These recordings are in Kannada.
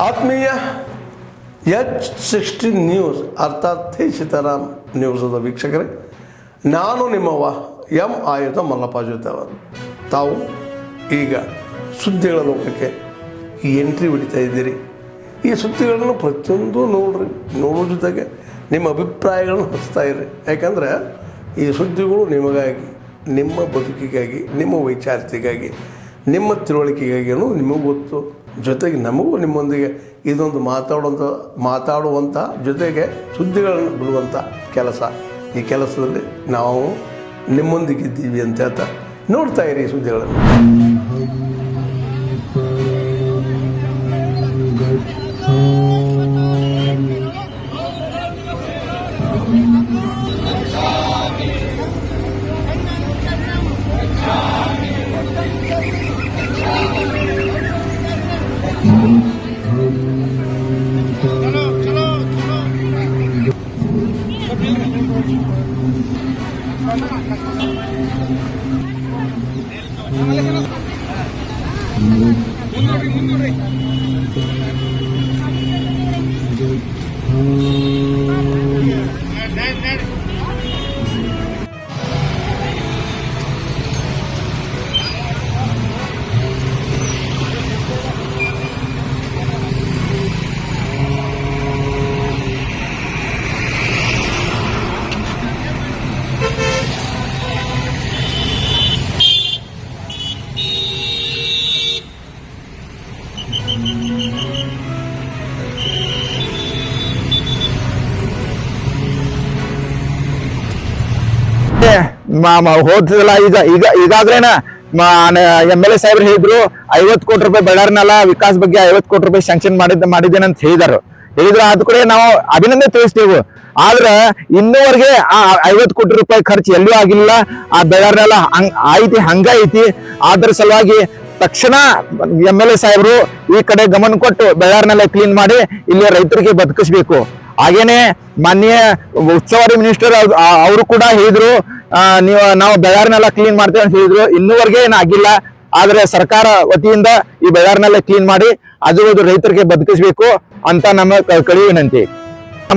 ಆತ್ಮೀಯ H16 ನ್ಯೂಸ್ ಅರ್ಥಾತ್ ಥೇ ಸೀತಾರಾಮ್ ನ್ಯೂಸದ ವೀಕ್ಷಕರೇ, ನಾನು ನಿಮ್ಮವ ಎಂ ಆಯುಧ ಮಲ್ಲಪ್ಪ ಜೊತೆವರು. ತಾವು ಈಗ ಸುದ್ದಿಗಳ ಲೋಕಕ್ಕೆ ಎಂಟ್ರಿ ಹೊಡಿತಾ ಇದ್ದೀರಿ. ಈ ಸುದ್ದಿಗಳನ್ನು ಪ್ರತಿಯೊಂದು ನೋಡೋ ಜೊತೆಗೆ ನಿಮ್ಮ ಅಭಿಪ್ರಾಯಗಳನ್ನು ಹಚ್ತಾ ಇರಿ. ಯಾಕಂದರೆ ಈ ಸುದ್ದಿಗಳು ನಿಮಗಾಗಿ, ನಿಮ್ಮ ಬದುಕಿಗಾಗಿ, ನಿಮ್ಮ ವೈಚಾರಿಕೆಗಾಗಿ, ನಿಮ್ಮ ತಿಳುವಳಿಕೆಗಾಗಿಯೂ ನಿಮಗೂ ಗೊತ್ತು. ಜೊತೆಗೆ ನಮಗೂ ನಿಮ್ಮೊಂದಿಗೆ ಇದೊಂದು ಮಾತಾಡುವಂಥ ಜೊತೆಗೆ ಸುದ್ದಿಗಳನ್ನು ಬಿಡುವಂಥ ಕೆಲಸ. ಈ ಕೆಲಸದಲ್ಲಿ ನಾವು ನಿಮ್ಮೊಂದಿಗಿದ್ದೀವಿ ಅಂತ ಹೇಳ್ತಾ ನೋಡ್ತಾ ಇರಿ ಈ ಸುದ್ದಿಗಳನ್ನು. ಹೋದ್ಸಲ ಈಗಾಗ್ಲೇನ MLA ಸಾಹೇಬ್ರು ಹೇಳಿದ್ರು 50 ಕೋಟಿ ರೂಪಾಯಿ ಬಳ್ಳಾರಿನೆಲ್ಲ ವಿಕಾಸ್ ಬಗ್ಗೆ 50 ಕೋಟಿ ರೂಪಾಯಿ ಸ್ಯಾಂಕ್ಷನ್ ಮಾಡಿದ್ದೇನೆ ಅಂತ ಹೇಳಿದ್ರು. ಅದ್ ಕೂಡ ನಾವು ಅಭಿನಂದನೆ ತಿಳಿಸ್ತೇವೆ. ಆದ್ರ ಇನ್ನೂವರೆಗೆ ಆ 50 ಕೋಟಿ ರೂಪಾಯಿ ಖರ್ಚು ಎಲ್ಲೂ ಆಗಿಲ್ಲ. ಆ ಬಳ್ಳಾರಿನೆಲ್ಲ ಹಂಗ ಐತಿ. ಅದ್ರ ಸಲುವಾಗಿ ತಕ್ಷಣ MLA ಸಾಹೇಬ್ರು ಈ ಕಡೆ ಗಮನ ಕೊಟ್ಟು ಬಳ್ಳಾರಿನೆಲ್ಲ ಕ್ಲೀನ್ ಮಾಡಿ ಇಲ್ಲಿ ರೈತರಿಗೆ ಬದುಕಿಸ್ಬೇಕು. ಹಾಗೇನೆ ಮಾನ್ಯ ಉಸ್ತುವಾರಿ ಮಿನಿಸ್ಟರ್ ಅವರು ಕೂಡ ಹೇಳಿದ್ರು, ನಾವು ಬಳ್ಳಾರಿನೆಲ್ಲ ಕ್ಲೀನ್ ಮಾಡ್ತೇವೆ ಅಂತ ಹೇಳಿದ್ರು. ಇನ್ನೂವರೆಗೆ ಏನಾಗಿಲ್ಲ. ಆದ್ರೆ ಸರ್ಕಾರ ವತಿಯಿಂದ ಈ ಬಳ್ಳಾರಿನೆಲ್ಲ ಕ್ಲೀನ್ ಮಾಡಿ ಅದು ರೈತರಿಗೆ ಬದುಕಿಸ್ಬೇಕು ಅಂತ ನಮ್ಮ ಕಳಕಳಿ ವಿನಂತಿ.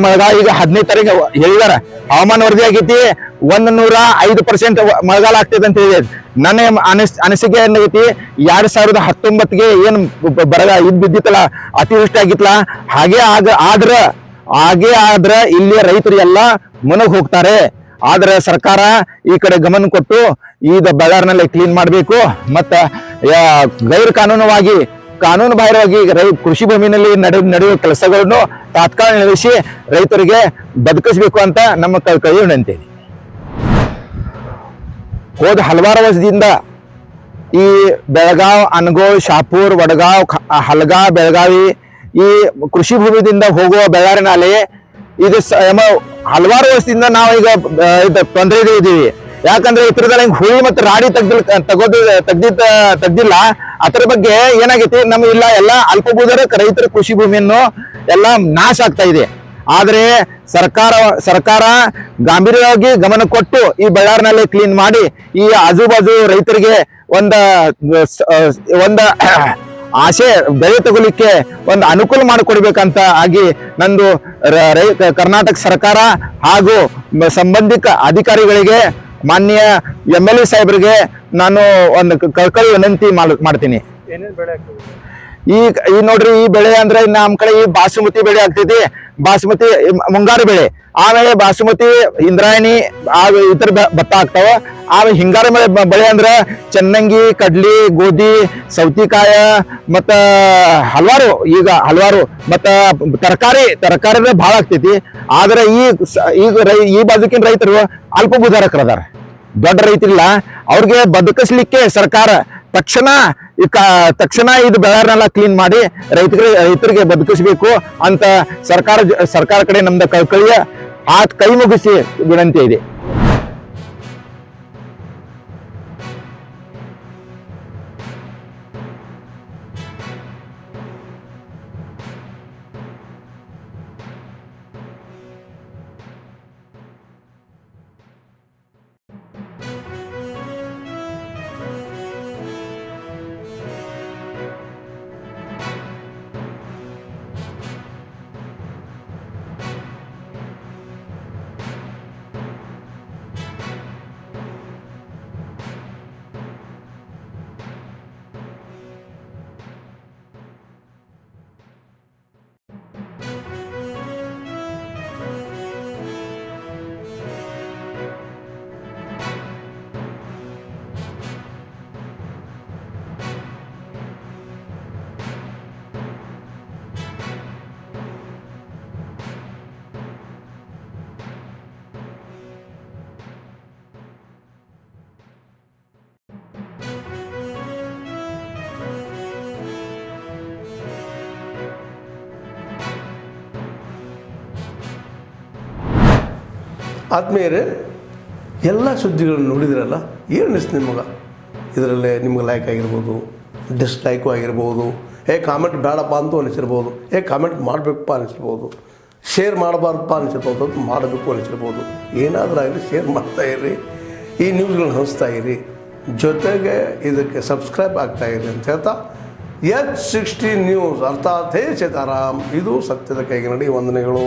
ಮಳೆಗಾಲ ಈಗ 15 ತಾರೀಕು ಹೇಳಿದಾರ. ಹವಾಮಾನ ವರದಿ ಆಗೈತಿ 105% ಮಳೆಗಾಲ ಆಗ್ತದೆ ಅಂತ ಹೇಳಿದೆ. ನನ್ನ ಅನಿಸಿಕೆ ಏನೈತಿ, 2019ಗೆ ಏನ್ ಬಿದ್ದಿತ್ತಲ್ಲ, ಅತಿವೃಷ್ಟಿ ಆಗಿತ್ತಲ್ಲ, ಹಾಗೆ ಆದ್ರ ಇಲ್ಲಿ ರೈತರು ಎಲ್ಲ ಮುನಗ್ ಹೋಗ್ತಾರೆ. ಆದ್ರೆ ಸರ್ಕಾರ ಈ ಕಡೆ ಗಮನ ಕೊಟ್ಟು ಈಗ ಬಳ್ಳಾರಿನೆಲ್ಲ ಕ್ಲೀನ್ ಮಾಡ್ಬೇಕು. ಮತ್ತ ಗೈರ್ ಕಾನೂನು ಬಾಹಿರವಾಗಿ ಕೃಷಿ ಭೂಮಿನಲ್ಲಿ ನಡೆಯುವ ಕೆಲಸಗಳನ್ನು ತಾತ್ಕಾಲ ನಿಲ್ಲಿಸಿ ರೈತರಿಗೆ ಬದುಕಿಸ್ಬೇಕು ಅಂತ ನಮ್ಮ ಕೈ ವಿನಂತಿ. ಹೋದ ಹಲವಾರು ವರ್ಷದಿಂದ ಈ ಬೆಳಗಾವ್, ಅನಗೋಳ್, ಶಾಪುರ್, ವಡಗಾವ್, ಹಲಗಾ, ಬೆಳಗಾವಿ ಈ ಕೃಷಿ ಭೂಮಿಯಿಂದ ಹೋಗುವ ಬಳ್ಳಾರಿ ನಾಲೆ ಇದು ಹಲವಾರು ವರ್ಷದಿಂದ ನಾವು ಈಗ ತೊಂದರೆ ಇದ್ದೀವಿ. ಯಾಕಂದ್ರೆ ಇತರದಲ್ಲಿ ಹುಳಿ ಮತ್ತು ರಾಡಿ ತೆಗ್ದಿಲ್ಲ. ಅದರ ಬಗ್ಗೆ ಏನಾಗೈತಿ, ನಮ್ಮ ಇಲ್ಲ ಎಲ್ಲ ಅಲ್ಪಭೂಧರ ರೈತರ ಕೃಷಿ ಭೂಮಿಯನ್ನು ಎಲ್ಲ ನಾಶ ಆಗ್ತಾ ಇದೆ. ಆದ್ರೆ ಸರ್ಕಾರ ಗಾಂಭೀರ್ಯವಾಗಿ ಗಮನ ಕೊಟ್ಟು ಈ ಬಳ್ಳಾರಿನಲ್ಲಿ ಕ್ಲೀನ್ ಮಾಡಿ ಈ ಆಜುಬಾಜು ರೈತರಿಗೆ ಒಂದ ಆಸೆ ಬೆಳೆ ತಗೊಲಿಕ್ಕೆ ಒಂದು ಅನುಕೂಲ ಮಾಡಿಕೊಡ್ಬೇಕಂತ ಆಗಿ ನಂದು ಕರ್ನಾಟಕ ಸರ್ಕಾರ ಹಾಗೂ ಸಂಬಂಧಿತ ಅಧಿಕಾರಿಗಳಿಗೆ, ಮಾನ್ಯ MLA ಸಾಹೇಬರಿಗೆ ನಾನು ಒಂದು ಕಳಕಳಿ ವಿನಂತಿ ಮಾಡ್ತೀನಿ. ಈ ನೋಡ್ರಿ, ಈ ಬೆಳೆ ಅಂದ್ರೆ ನಮ್ಮ ಕಡೆ ಈ ಬಾಸುಮತಿ ಬೆಳೆ ಆಗ್ತೈತಿ. ಬಾಸುಮತಿ ಮುಂಗಾರು ಬೆಳೆ, ಆಮೇಲೆ ಬಾಸುಮತಿ, ಇಂದ್ರಾಯಣಿ, ಇತರ ಭತ್ತ ಆಗ್ತಾವ. ಆಮೇಲೆ ಹಿಂಗಾರು ಬೆಳೆ ಅಂದ್ರೆ ಚನ್ನಂಗಿ, ಕಡ್ಲಿ, ಗೋಧಿ, ಸೌತಿಕಾಯ ಮತ್ತ ಹಲವಾರು ಮತ್ತ ತರಕಾರಿ ಬಹಳ ಆಗ್ತೈತಿ. ಆದ್ರೆ ಈ ಬಾಜುಕಿನ ರೈತರು ಅಲ್ಪಭೂಧಾರಕರದಾರ, ದೊಡ್ಡ ರೈತರಿಲ್ಲ. ಅವ್ರಿಗೆ ಬದುಕಿಸ್ಲಿಕ್ಕೆ ಸರ್ಕಾರ ತಕ್ಷಣ ಇದು ಬಳ್ಳಾರಿನೆಲ್ಲ ಕ್ಲೀನ್ ಮಾಡಿ ರೈತರಿಗೆ ಬದುಕಿಸ್ಬೇಕು ಅಂತ ಸರ್ಕಾರ ಕಡೆ ನಮ್ದು ಕಳಕಳಿಯ ಕೈ ಮುಗಿಸಿ ವಿನಂತಿ ಇದೆ. ಆದ್ಮೇಲೆ ಎಲ್ಲ ಸುದ್ದಿಗಳನ್ನು ನೋಡಿದ್ರಲ್ಲ, ಏನು ಅನಿಸ್ತು ನಿಮಗೆ? ಇದರಲ್ಲೇ ನಿಮ್ಗೆ ಲೈಕ್ ಆಗಿರ್ಬೋದು, ಡಿಸ್ಲೈಕು ಆಗಿರ್ಬೋದು, ಕಾಮೆಂಟ್ ಬೇಡಪ್ಪ ಅಂತೂ ಅನಿಸಿರ್ಬೋದು, ಕಾಮೆಂಟ್ ಮಾಡಬೇಕಪ್ಪ ಅನಿಸಿರ್ಬೋದು, ಶೇರ್ ಮಾಡಬಾರ್ದಪ್ಪ ಅನಿಸಿರ್ಬೋದು, ಅದು ಮಾಡಬೇಕು ಅನಿಸಿರ್ಬೋದು. ಏನಾದರೂ ಆಗಲಿ ಶೇರ್ ಮಾಡ್ತಾಯಿರಿ, ಈ ನ್ಯೂಸ್ಗಳನ್ನ ಹಂಚ್ತಾ ಇರಿ, ಜೊತೆಗೆ ಇದಕ್ಕೆ ಸಬ್ಸ್ಕ್ರೈಬ್ ಆಗ್ತಾಯಿರಿ ಅಂತ ಹೇಳ್ತಾ H16 ನ್ಯೂಸ್ ಅರ್ಥಾತ್ ಹೇ ಸೀತಾರಾಮ್, ಇದು ಸತ್ಯದ ಕೈಗೆ ನಡಿ. ವಂದನೆಗಳು.